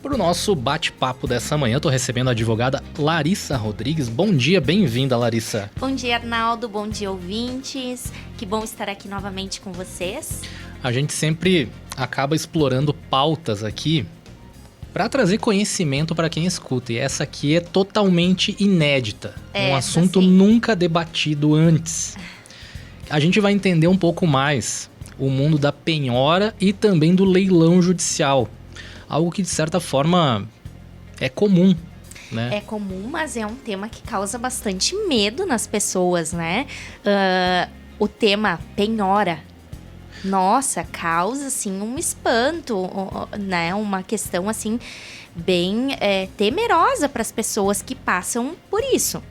Para o nosso bate-papo dessa manhã, estou recebendo a advogada Larissa Rodrigues. Bom dia, bem-vinda, Larissa. Bom dia, Arnaldo. Bom dia, ouvintes. Que bom estar aqui novamente com vocês. A gente sempre acaba explorando pautas aqui para trazer conhecimento para quem escuta. E essa aqui é totalmente inédita. Um assunto nunca debatido antes. A gente vai entender um pouco mais o mundo da penhora e também do leilão judicial. Algo que, de certa forma, é comum, né? É comum, mas é um tema que causa bastante medo nas pessoas, né? O tema penhora, nossa, causa, assim, um espanto, né? Uma questão, assim, bem temerosa para as pessoas que passam por isso.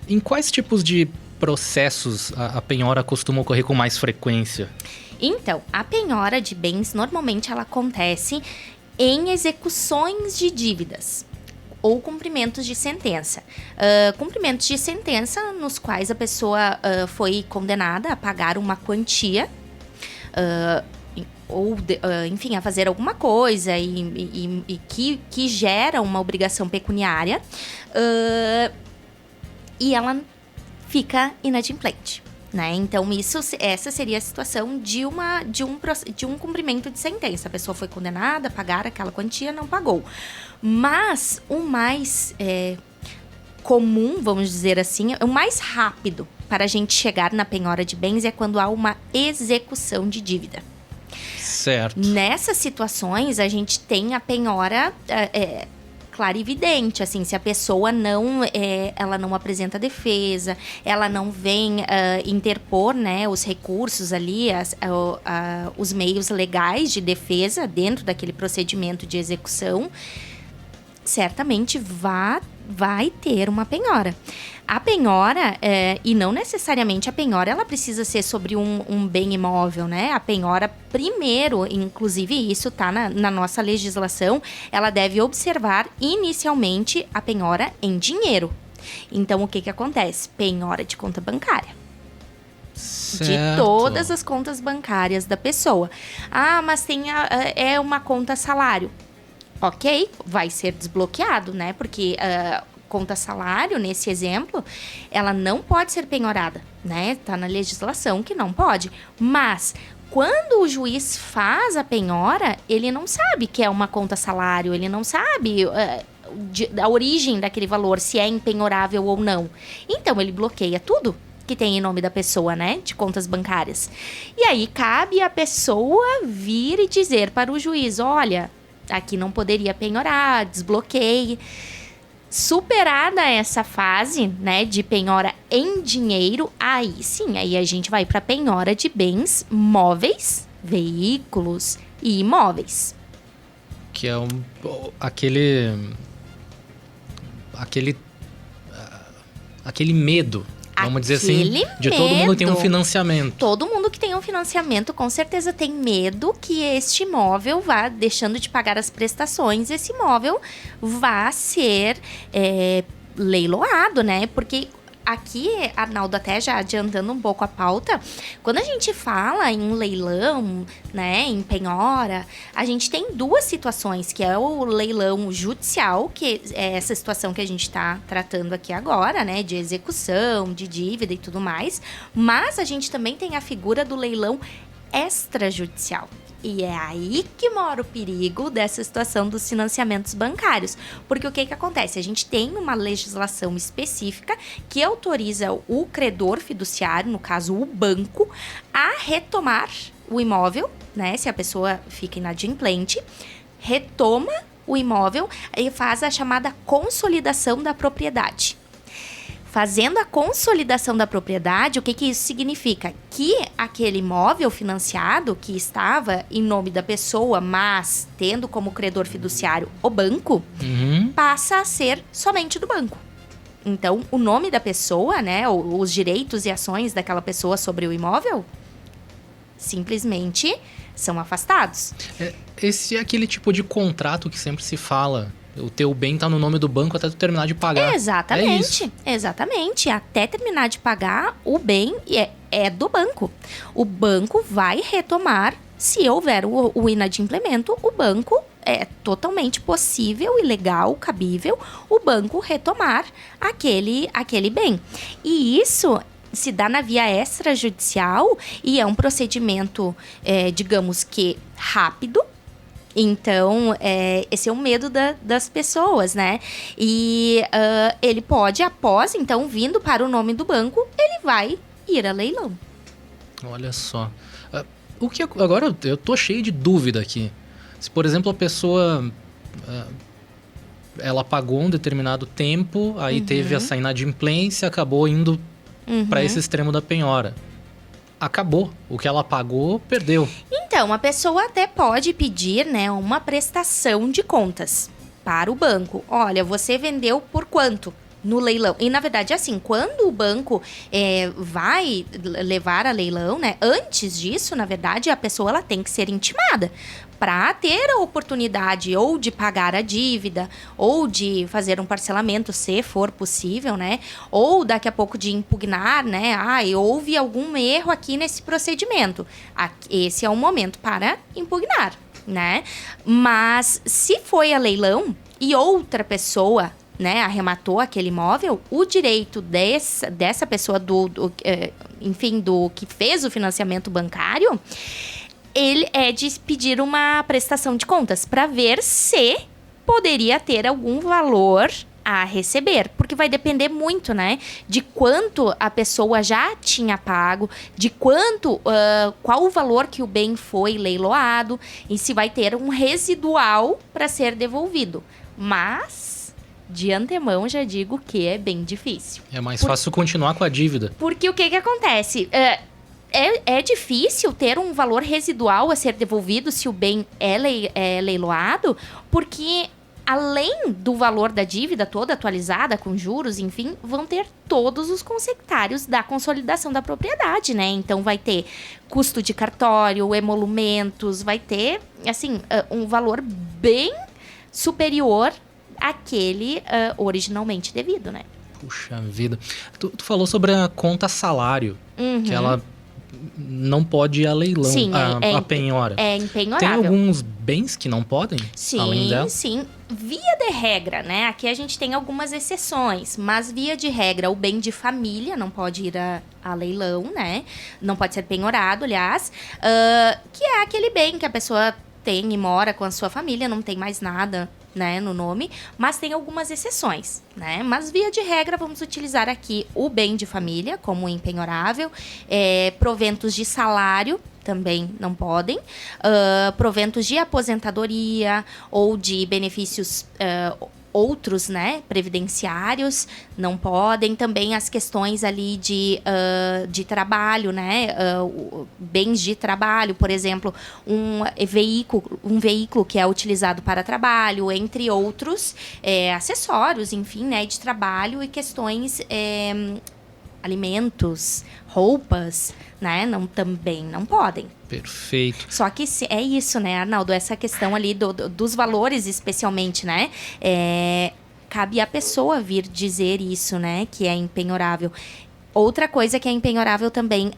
Em quais tipos de processos a penhora costuma ocorrer com mais frequência? Então, a penhora de bens, normalmente, ela acontece em execuções de dívidas ou cumprimentos de sentença. Cumprimentos de sentença nos quais a pessoa foi condenada a pagar uma quantia enfim, a fazer alguma coisa e que gera uma obrigação pecuniária e ela fica inadimplente. Né? Então, essa seria a situação de um cumprimento de sentença. A pessoa foi condenada a pagar aquela quantia, não pagou. Mas o mais comum, vamos dizer assim, o mais rápido para a gente chegar na penhora de bens é quando há uma execução de dívida. Certo. Nessas situações, a gente tem a penhora clara e evidente, assim, se a pessoa ela não apresenta defesa, ela não vem interpor, né, os recursos ali, os meios legais de defesa dentro daquele procedimento de execução, certamente vai ter uma penhora. A penhora, e não necessariamente a penhora, ela precisa ser sobre um bem imóvel, né? A penhora, primeiro, inclusive isso está na nossa legislação, ela deve observar inicialmente a penhora em dinheiro. Então, o que acontece? Penhora de conta bancária. Certo. De todas as contas bancárias da pessoa. Ah, mas é uma conta salário. Ok, vai ser desbloqueado, né? Porque conta salário, nesse exemplo, ela não pode ser penhorada, né? Tá na legislação que não pode. Mas quando o juiz faz a penhora, ele não sabe que é uma conta salário, ele não sabe a origem daquele valor, se é impenhorável ou não. Então, ele bloqueia tudo que tem em nome da pessoa, né? De contas bancárias. E aí, cabe a pessoa vir e dizer para o juiz, olha, aqui não poderia penhorar, desbloqueie. Superada essa fase, né, de penhora em dinheiro, aí sim, aí a gente vai para penhora de bens móveis, veículos e imóveis. Que é aquele medo, vamos dizer assim, de todo mundo que tem um financiamento. Todo mundo que tem um financiamento, com certeza tem medo que este imóvel vá deixando de pagar as prestações, esse imóvel vá ser leiloado, né? Porque aqui, Arnaldo, até já adiantando um pouco a pauta, quando a gente fala em leilão, né, em penhora, a gente tem duas situações, que é o leilão judicial, que é essa situação que a gente está tratando aqui agora, né, de execução, de dívida e tudo mais, mas a gente também tem a figura do leilão extrajudicial. E é aí que mora o perigo dessa situação dos financiamentos bancários. Porque o que acontece? A gente tem uma legislação específica que autoriza o credor fiduciário, no caso o banco, a retomar o imóvel, né? Se a pessoa fica inadimplente, retoma o imóvel e faz a chamada consolidação da propriedade. Fazendo a consolidação da propriedade, o que isso significa? Que aquele imóvel financiado que estava em nome da pessoa, mas tendo como credor fiduciário o banco, passa a ser somente do banco. Então, o nome da pessoa, né, os direitos e ações daquela pessoa sobre o imóvel, simplesmente são afastados. Esse é aquele tipo de contrato que sempre se fala. O teu bem tá no nome do banco até tu terminar de pagar. Exatamente, exatamente. Até terminar de pagar, o bem é do banco. O banco vai retomar, se houver o inadimplemento, o banco é totalmente possível e legal, cabível, o banco retomar aquele bem. E isso se dá na via extrajudicial e é um procedimento, digamos que rápido. Então, esse é o medo das pessoas, né? E ele pode, após, então, vindo para o nome do banco, ele vai ir a leilão. Olha só. Agora eu tô cheio de dúvida aqui. Se, por exemplo, a pessoa ela pagou um determinado tempo, aí teve essa inadimplência, acabou indo para esse extremo da penhora. Acabou. O que ela pagou, perdeu. Então, a pessoa até pode pedir, né, uma prestação de contas para o banco. Olha, você vendeu por quanto no leilão? E, na verdade, assim, quando o banco vai levar a leilão, né, antes disso, na verdade, a pessoa ela tem que ser intimada para ter a oportunidade ou de pagar a dívida, ou de fazer um parcelamento, se for possível, né? Ou daqui a pouco de impugnar, né? Houve algum erro aqui nesse procedimento. Esse é o momento para impugnar, né? Mas se foi a leilão e outra pessoa, né, arrematou aquele imóvel, o direito dessa pessoa, enfim, do que fez o financiamento bancário, ele é de pedir uma prestação de contas para ver se poderia ter algum valor a receber, porque vai depender muito, né, de quanto a pessoa já tinha pago, de quanto, qual o valor que o bem foi leiloado e se vai ter um residual para ser devolvido. Mas, de antemão, já digo que é bem difícil. É mais fácil continuar com a dívida. Porque o que acontece? É difícil ter um valor residual a ser devolvido se o bem é leiloado, porque além do valor da dívida toda atualizada, com juros, enfim, vão ter todos os consectários da consolidação da propriedade, né? Então, vai ter custo de cartório, emolumentos, vai ter, assim, um valor bem superior àquele originalmente devido, né? Puxa vida. Tu falou sobre a conta salário, que ela não pode ir a leilão, sim, a penhora. É impenhorável. Tem alguns bens que não podem? Sim, além dela? sim. Via de regra, né? Aqui a gente tem algumas exceções, mas via de regra, o bem de família não pode ir a leilão, né? Não pode ser penhorado, aliás. Que é aquele bem que a pessoa tem e mora com a sua família, não tem mais nada, né, no nome, mas tem algumas exceções, né? Mas, via de regra, vamos utilizar aqui o bem de família como impenhorável, proventos de salário também não podem, proventos de aposentadoria ou de benefícios outros, né, previdenciários, não podem. Também as questões ali de trabalho, né, bens de trabalho, por exemplo, um veículo que é utilizado para trabalho, entre outros acessórios, enfim, né, de trabalho e questões, alimentos, roupas, né, também não podem. Perfeito. Só que é isso, né, Arnaldo? Essa questão ali dos valores, especialmente, né? Cabe à pessoa vir dizer isso, né? Que é impenhorável. Outra coisa que é impenhorável também,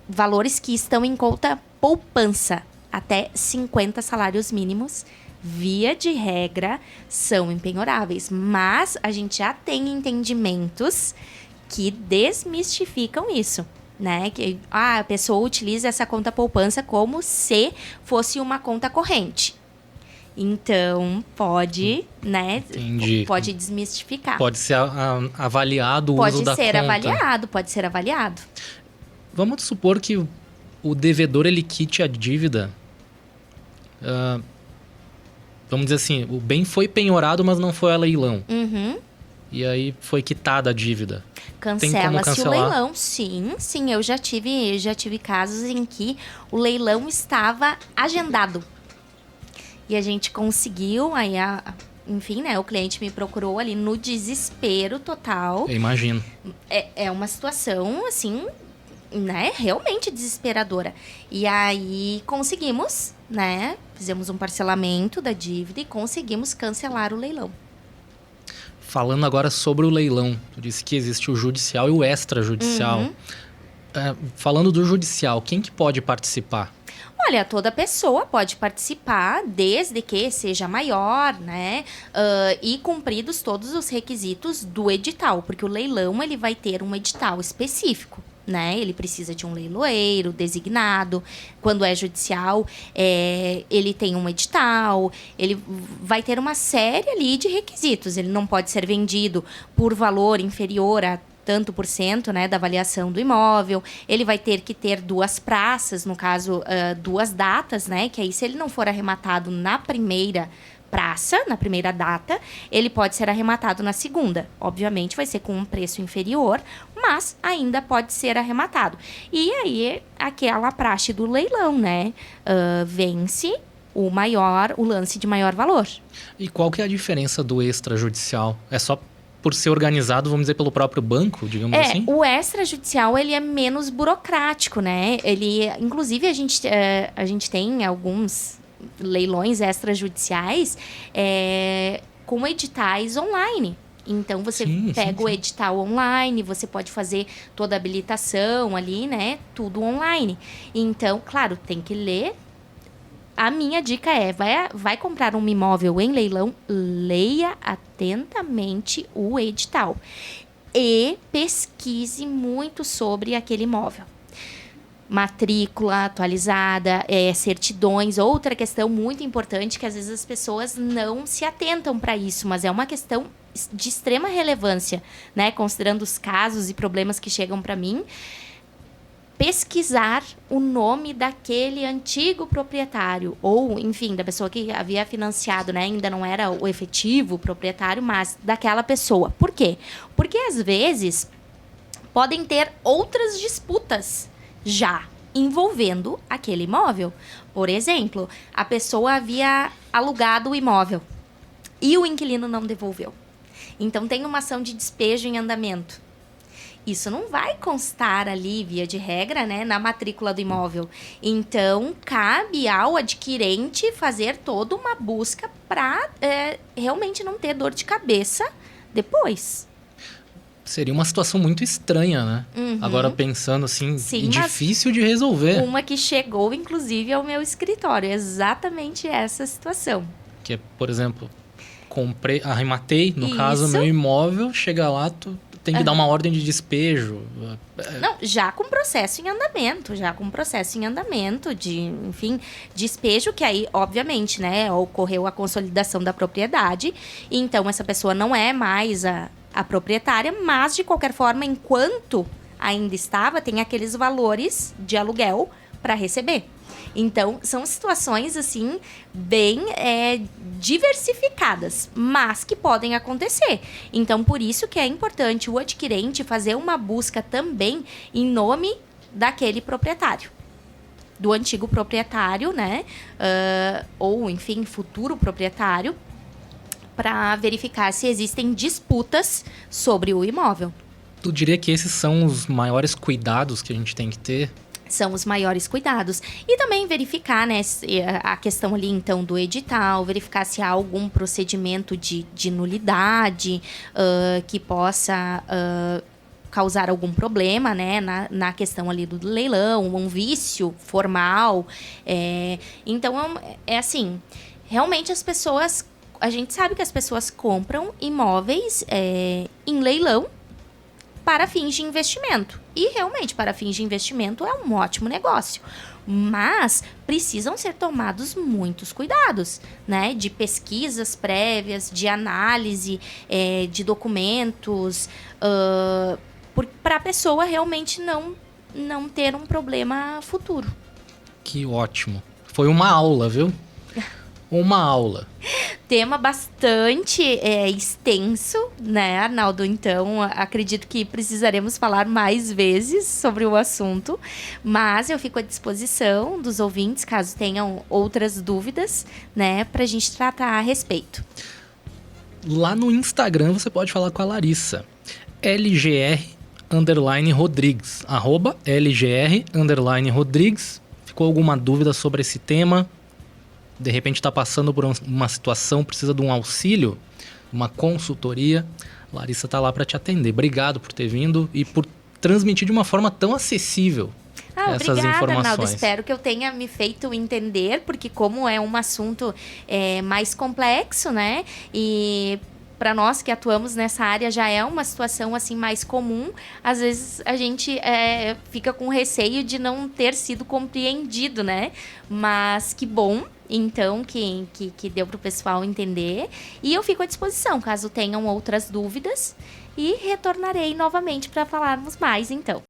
valores que estão em conta poupança. Até 50 salários mínimos, via de regra, são impenhoráveis. Mas a gente já tem entendimentos que desmistificam isso, né? Que a pessoa utiliza essa conta poupança como se fosse uma conta corrente. Então, pode, né? Entendi. Pode desmistificar. Pode ser avaliado o uso da conta. Pode ser avaliado. Vamos supor que o devedor ele quite a dívida. Vamos dizer assim, o bem foi penhorado, mas não foi a leilão. E aí foi quitada a dívida. Cancela-se o leilão. Sim, eu já tive casos em que o leilão estava agendado. E a gente conseguiu, aí enfim, né, o cliente me procurou ali no desespero total. Eu imagino. É uma situação, assim, né, realmente desesperadora. E aí conseguimos, né, fizemos um parcelamento da dívida e conseguimos cancelar o leilão. Falando agora sobre o leilão, tu disse que existe o judicial e o extrajudicial. Falando do judicial, quem que pode participar? Olha, toda pessoa pode participar, desde que seja maior, né? E cumpridos todos os requisitos do edital, porque o leilão ele vai ter um edital específico. Né? Ele precisa de um leiloeiro designado. Quando é judicial, ele tem um edital, ele vai ter uma série ali de requisitos. Ele não pode ser vendido por valor inferior a tanto por cento, né, da avaliação do imóvel. Ele vai ter que ter 2 praças, no caso, 2 datas, né? Que aí, se ele não for arrematado na primeira praça, na primeira data, ele pode ser arrematado na segunda. Obviamente, vai ser com um preço inferior, mas ainda pode ser arrematado. E aí, aquela praxe do leilão, né? Vence o lance de maior valor. E qual que é a diferença do extrajudicial? É só por ser organizado, vamos dizer, pelo próprio banco, digamos assim? O extrajudicial, ele é menos burocrático, né? Inclusive, a gente tem alguns leilões extrajudiciais com editais online. Então, você pega o edital online, você pode fazer toda a habilitação ali, né? Tudo online. Então, claro, tem que ler. A minha dica vai comprar um imóvel em leilão, leia atentamente o edital e pesquise muito sobre aquele imóvel. Matrícula atualizada, certidões, outra questão muito importante que às vezes as pessoas não se atentam para isso, mas é uma questão de extrema relevância, né? Considerando os casos e problemas que chegam para mim. Pesquisar o nome daquele antigo proprietário, ou, enfim, da pessoa que havia financiado, né? Ainda não era o efetivo proprietário, mas daquela pessoa. Por quê? Porque, às vezes, podem ter outras disputas já envolvendo aquele imóvel. Por exemplo, a pessoa havia alugado o imóvel e o inquilino não devolveu. Então, tem uma ação de despejo em andamento. Isso não vai constar ali, via de regra, né, na matrícula do imóvel. Então, cabe ao adquirente fazer toda uma busca para realmente não ter dor de cabeça depois. Seria uma situação muito estranha, né? Uhum. Agora, pensando assim, difícil de resolver. Uma que chegou, inclusive, ao meu escritório. Exatamente essa situação. Que é, por exemplo, arrematei, no caso, meu imóvel, chega lá, tem que dar uma ordem de despejo. Não, já com processo em andamento, enfim, despejo, que aí, obviamente, né, ocorreu a consolidação da propriedade, então essa pessoa não é mais a proprietária, mas, de qualquer forma, enquanto ainda estava, tem aqueles valores de aluguel para receber. Então, são situações, assim, bem diversificadas, mas que podem acontecer. Então, por isso que é importante o adquirente fazer uma busca também em nome daquele proprietário. Do antigo proprietário, né? Ou, enfim, futuro proprietário, para verificar se existem disputas sobre o imóvel. Tu diria que esses são os maiores cuidados que a gente tem que ter? São os maiores cuidados. E também verificar, né, a questão ali, então, do edital, verificar se há algum procedimento de nulidade que possa causar algum problema, né, na questão ali do leilão, um vício formal. Então, assim, realmente a gente sabe que as pessoas compram imóveis em leilão para fins de investimento. E, realmente, para fins de investimento é um ótimo negócio. Mas precisam ser tomados muitos cuidados, né? De pesquisas prévias, de análise de documentos, para a pessoa realmente não ter um problema futuro. Que ótimo. Foi uma aula, viu? Uma aula. Tema bastante extenso, né, Arnaldo? Então, acredito que precisaremos falar mais vezes sobre o assunto, mas eu fico à disposição dos ouvintes, caso tenham outras dúvidas, né, para a gente tratar a respeito. Lá no Instagram você pode falar com a Larissa. LGR_Rodrigues. @LGR_Rodrigues. Ficou alguma dúvida sobre esse tema? De repente está passando por uma situação, precisa de um auxílio, uma consultoria, Larissa está lá para te atender. Obrigado por ter vindo e por transmitir de uma forma tão acessível. essas obrigada, informações. Arnaldo. Espero que eu tenha me feito entender, porque como é um assunto mais complexo, né? E para nós que atuamos nessa área já é uma situação assim mais comum. Às vezes a gente fica com receio de não ter sido compreendido, né? Mas que bom, então, que deu para o pessoal entender. E eu fico à disposição, caso tenham outras dúvidas. E retornarei novamente para falarmos mais, então.